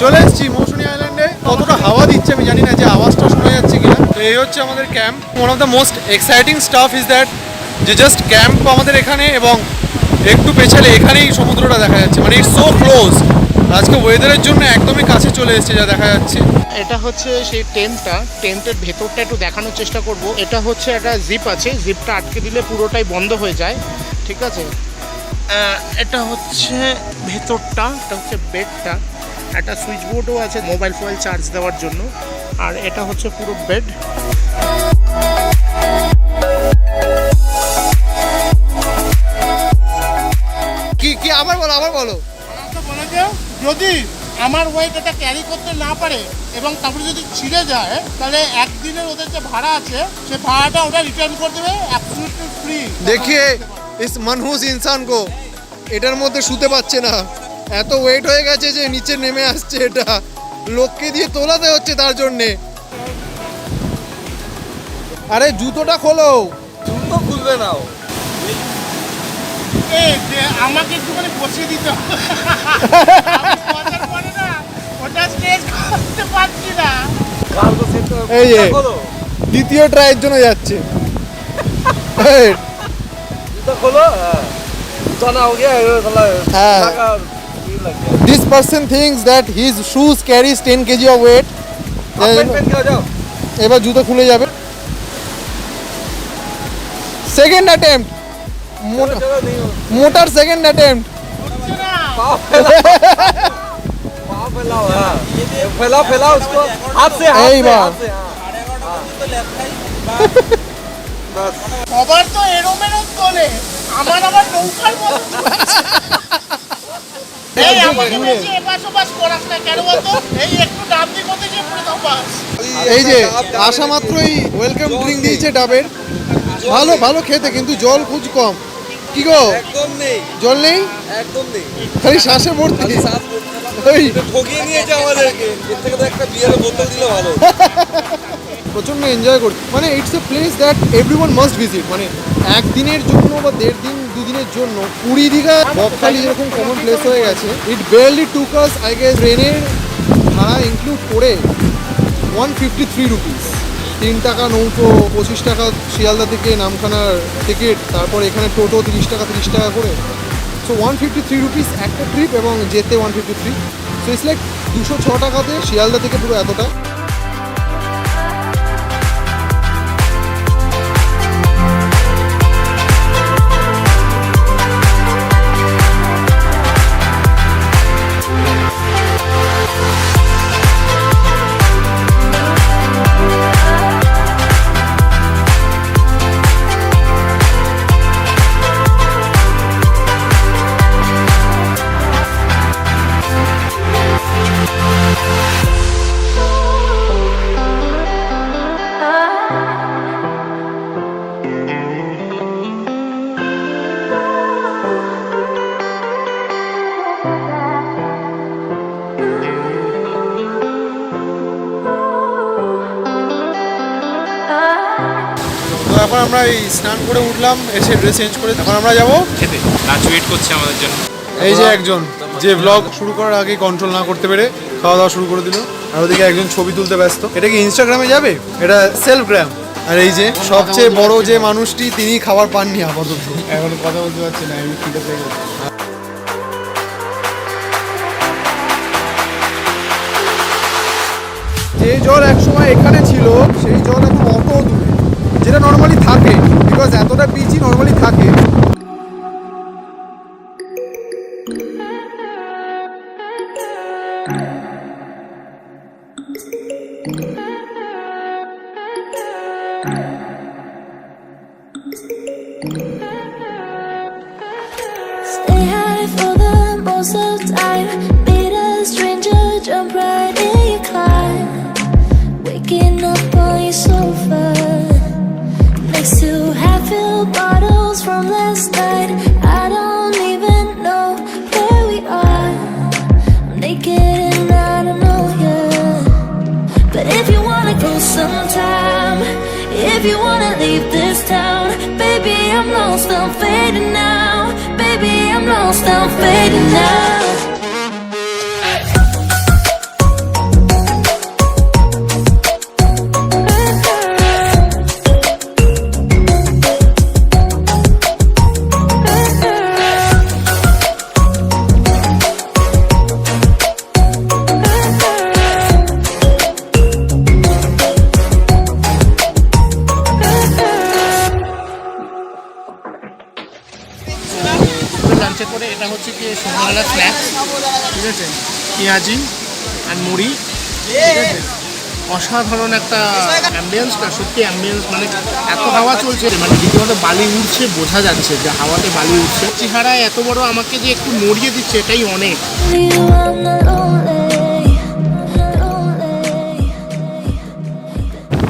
চলে এসেছি মৌসুমী আইল্যান্ডে। কতটা হাওয়া দিচ্ছে আমি জানি না, যে আওয়াজটা শোনা যাচ্ছে কিনা। তো এই হচ্ছে আমাদের camp. One of the most exciting staff is that যে জাস্ট ক্যাম্প আমাদের এখানে, এবং একটু পেছালে এখানেই সমুদ্রটা দেখা যাচ্ছে, মানে ইটস সো ক্লোজ। আজকে ওয়েদারের জন্য একদমই কাছে চলে এসেছে যা দেখা যাচ্ছে। এটা হচ্ছে সেই টেন্টের ভেতরটা একটু দেখানোর চেষ্টা করব। এটা হচ্ছে একটা জিপ আছে, জিপটা আটকে দিলে পুরোটাই বন্ধ হয়ে যায়, ঠিক আছে। এটা হচ্ছে ভেতরটা, এটা হচ্ছে বেডটা, একটা সুইচ বোর্ডও আছে মোবাইল ফোন চার্জ দেওয়ার জন্য, আর এটা হচ্ছে পুরো বেড। কি আবার বলো বলে যে যদি আমার ওয়াইফ এটা ক্যারি করতে না পারে এবং তারপরে যদি ছিঁড়ে যায়, তাহলে একদিনের ওদের যে ভাড়া আছে সে ভাড়াটা ওটা রিটার্ন করে দেবে অ্যাবসলিউটলি ফ্রি। দেখিয়ে ইস মনহুস ইনসান কো, এটার মধ্যে শুতে পাচ্ছে না, এত ওয়েট হয়ে গেছে যে নিচে নেমে আসছে, এটা লোককে দিয়ে তোলাতে হচ্ছে তার জন্যে। আরে জুতোটা খোলো। জুতো খুলবে না, আমাকে একটুখানি বসিয়ে দিতে হবে, ওটা স্ট্রেচ করতে পারছি না। এই যে দ্বিতীয় ট্রাইয়ের জন্য যাচ্ছে। জুতো খোলো। This person thinks that his shoes carries 10 kg of weight. এবার জুতো খুলে যাবে। সেকেন্ড অ্যাটেম্প্ট, মোটার সেকেন্ড অ্যাটেম্প্ট। फैलाओ उसको हाथ से সবার তো এরোমেরো তোলে, আমার আবার নৌকার মতো। এই আমাকে বেশি এপাশ ওপাশ করাস না কেন বলতো? এই একটু ডাব দিয়ে করতে গিয়ে পড়ে দাও বাস। এই যে আসা মাত্রই ওয়েলকাম ড্রিঙ্ক দিয়েছে ডাবের, ভালো খেতে, কিন্তু জল খুব কম। কি গো, একদম নেই জল নেই, একদম নেই, খালি শ্বাসে ভর্তি। ঠকিয়ে নিয়েছে আমাদেরকে, এর থেকে তো একটা বিয়ারের বোতল দিলে ভালো। প্রচন্ড এনজয় করছি, মানে it's a place that everyone must visit. মানে একদিনের জন্য বা 1.5 দিন 2 দিনের জন্য পুরী দীঘা বকখালি যেরকম কমন প্লেস হয়ে গেছে, it barely took us I guess ট্রেনের ভাড়া ইনক্লুড করে 153 রুপিস। 3 টাকা নৌকো, 25 টাকা শিয়ালদা থেকে নামখানার টিকিট, তারপর এখানে টোটো 30 টাকা করে। সো 153 রুপিস একটা ট্রিপ, এবং যেতে 153। সো ইটস লাইক 206 টাকাতে শিয়ালদা থেকে পুরো এতটা। তো এখন আমরা এই স্নান করে উঠলাম, এসে ড্রেস চেঞ্জ করে এখন আমরা যাবো খেতে। নাচ ওয়েট করছে আমাদের জন্য। এই যে একজন যে ব্লগ শুরু করার আগে কন্ট্রোল না করতে পেরে খাওয়া দাওয়া শুরু করে দিল, আর ওদিকে একজন ছবি তুলতে ব্যস্ত। এটা কি ইনস্টাগ্রামে যাবে? এটা সেলফ গ্রাম। আর এই যে সবচেয়ে বড় যে মানুষটি, তিনি খাবার পাননি আপাতত, এখন কথা বলতে পারছি না, আমি খিদে পেয়ে গেছি। যে জল একসময় এখানে ছিল, সেই জল এখন অত দূরে, যেটা নর্মালি থাকে, বিকজ এতটা বিচই নর্মালি থাকে। Stay high for the most of the time. Meet a stranger, jump right in your climb. Waking up on your sofa next to half-filled bottles from last night. I don't even know where we are. I'm naked and I don't know you. But if you wanna go sometime, if you wanna leave this town, baby, I'm lost, I'm fading now. Baby, I'm lost, I'm fading now. যাতে করে এটা হচ্ছে কি সন্ধ্যাবেলা snacks, ঠিক আছে, পেঁয়াজি আর মুড়ি, ঠিক আছে। অসাধারণ একটা অ্যাম্বিয়েন্স, না সত্যি অ্যাম্বিয়েন্স, মানে এত হাওয়া চলছে, মানে রীতিমতো বালি উঠছে, বোঝা যাচ্ছে যে হাওয়াতে বালি উঠছে। চেহারায় এত বড় আমাকে যে একটু নড়িয়ে দিচ্ছে, এটাই অনেক। You, I'm not lonely, not lonely.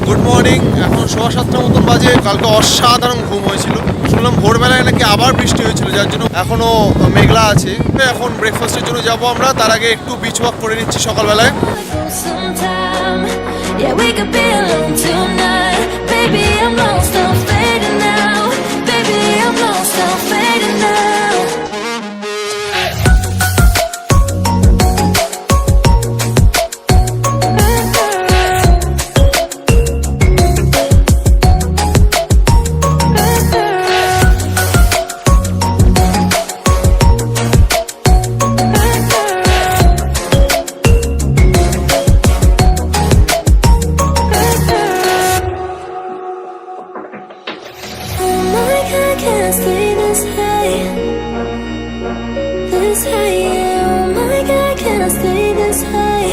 Good morning, এখন 7:15 মতন বাজে। কালকে অসাধারণ ঘুম হয়েছিল, শুনলাম ভোরবেলায় নাকি আবার বৃষ্টি হয়েছিল, যার জন্য এখনো মেঘলা আছে। এখন ব্রেকফাস্টের জন্য যাব আমরা, তার আগে একটু বিচ ওয়াক করে নিচ্ছি সকালবেলায়। Sometime, yeah, we could be alone tonight. Baby, I'm lost, I'm fading now. Baby, I'm lost, I'm fading now. Oh my God, can't stay this high. This high, yeah. Oh my God, can't stay this high.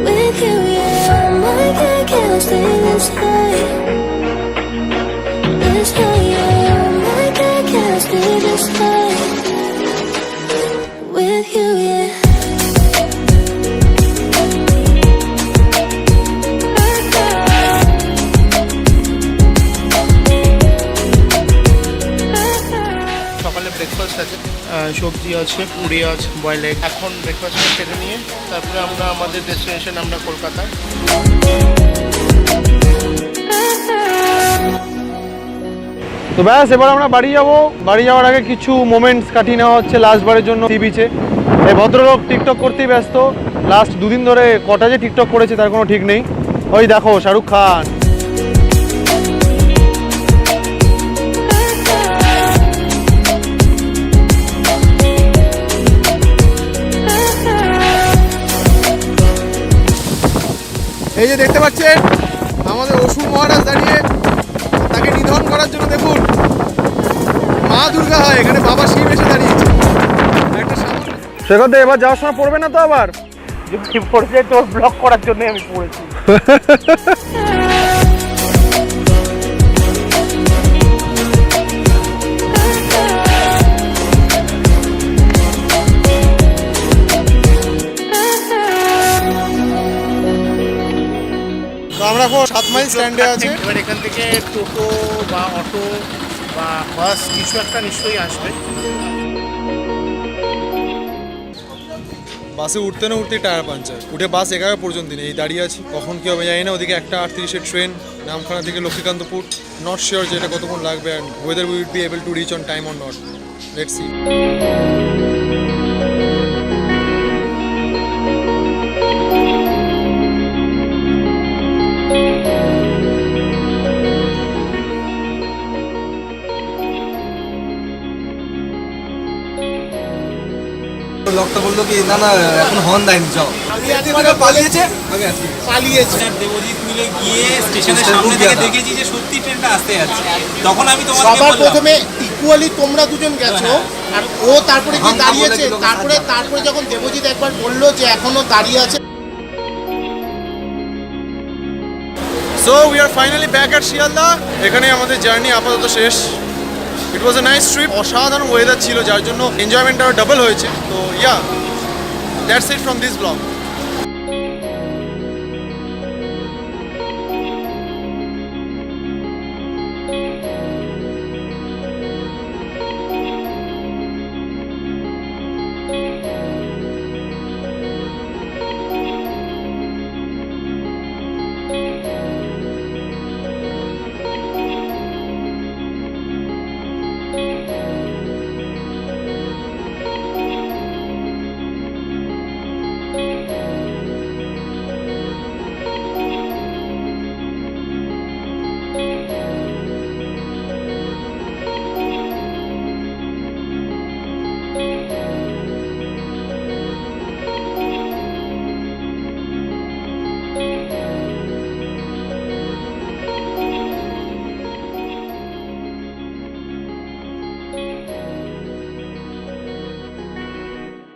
With you, yeah. Oh my God, can't stay this high. This high, yeah. Oh my God, can't stay this high. With you, yeah. সকালে breakfast আছে, সবজি আছে, পুরি আছে, boil egg. এখন ব্রেকফাস্টটা সেরে নিয়ে তারপরে আমরা আমাদের ডেস্টিনেশন, আমরা কলকাতা। তো ব্যাস, এবার আমরা বাড়ি যাব। বাড়ি যাওয়ার আগে কিছু মোমেন্টস কাটিয়ে নেওয়া হচ্ছে লাস্টবারের জন্য সি বিচে। এই ভদ্রলোক টিকটক করতেই ব্যস্ত, লাস্ট দুদিন ধরে কটা যে টিকটক করেছে তার কোনো ঠিক নেই। ওই দেখো শাহরুখ খান। এই যে দেখতে পাচ্ছেন আমাদের অসুর মহারাজ দাঁড়িয়ে, তাকে নিধন করার জন্য দেখুন মা দুর্গা হয়, এখানে বাবা শিব এসে দাঁড়িয়েছে। সে কথা এবার যাওয়ার সময় পড়বে না তো আবার? যদি পড়েছে তোর ব্লক করার জন্য আমি পড়েছি। তো আমরা এখন 7 মাইল স্ট্যান্ডে আছি। এবার এখান থেকে টোটো বা অটো বা বাস কিছু একটা নিশ্চয়ই আসবে। বাসে উঠতে না উঠতেই টায়ার পাঞ্চার, উঠে বাস 11 পর্যন্ত নেই, দাঁড়িয়ে আছি কখন কি হবে জানি না। ওদিকে 1:38-এর ট্রেন নামখানা থেকে লক্ষ্মীকান্তপুর, নট শিওর যে এটা কতক্ষণ লাগবে and weather we will be able to reach on time or not, let's see. লোকটা বললো কি না না এখন হর্ন দেয়নি, যাও। পালিয়েছে, আমি আছি পালিয়েছে। দেবজিৎ মিলে গিয়ে স্টেশনের সামনে থেকে দেখেছি যে সত্যি ট্রেনটা আসতে যাচ্ছে। তখন আমি তোমাকে সবার বললাম প্রথমে ইকুয়ালি তোমরা দুজন গেছো, আর ও তারপরে গিয়ে দাঁড়িয়েছে। তারপরে যখন দেবজিৎ একবার বললো যে এখনো দাঁড়িয়ে আছে। So we are finally back at Sealdah. এখানে আমাদের জার্নি আপাতত শেষ। It was a nice trip, অসাধারণ ওয়েদার ছিল যার জন্য এনজয়মেন্ট আরও ডাবল হয়েছে। তো yeah, that's it from this blog.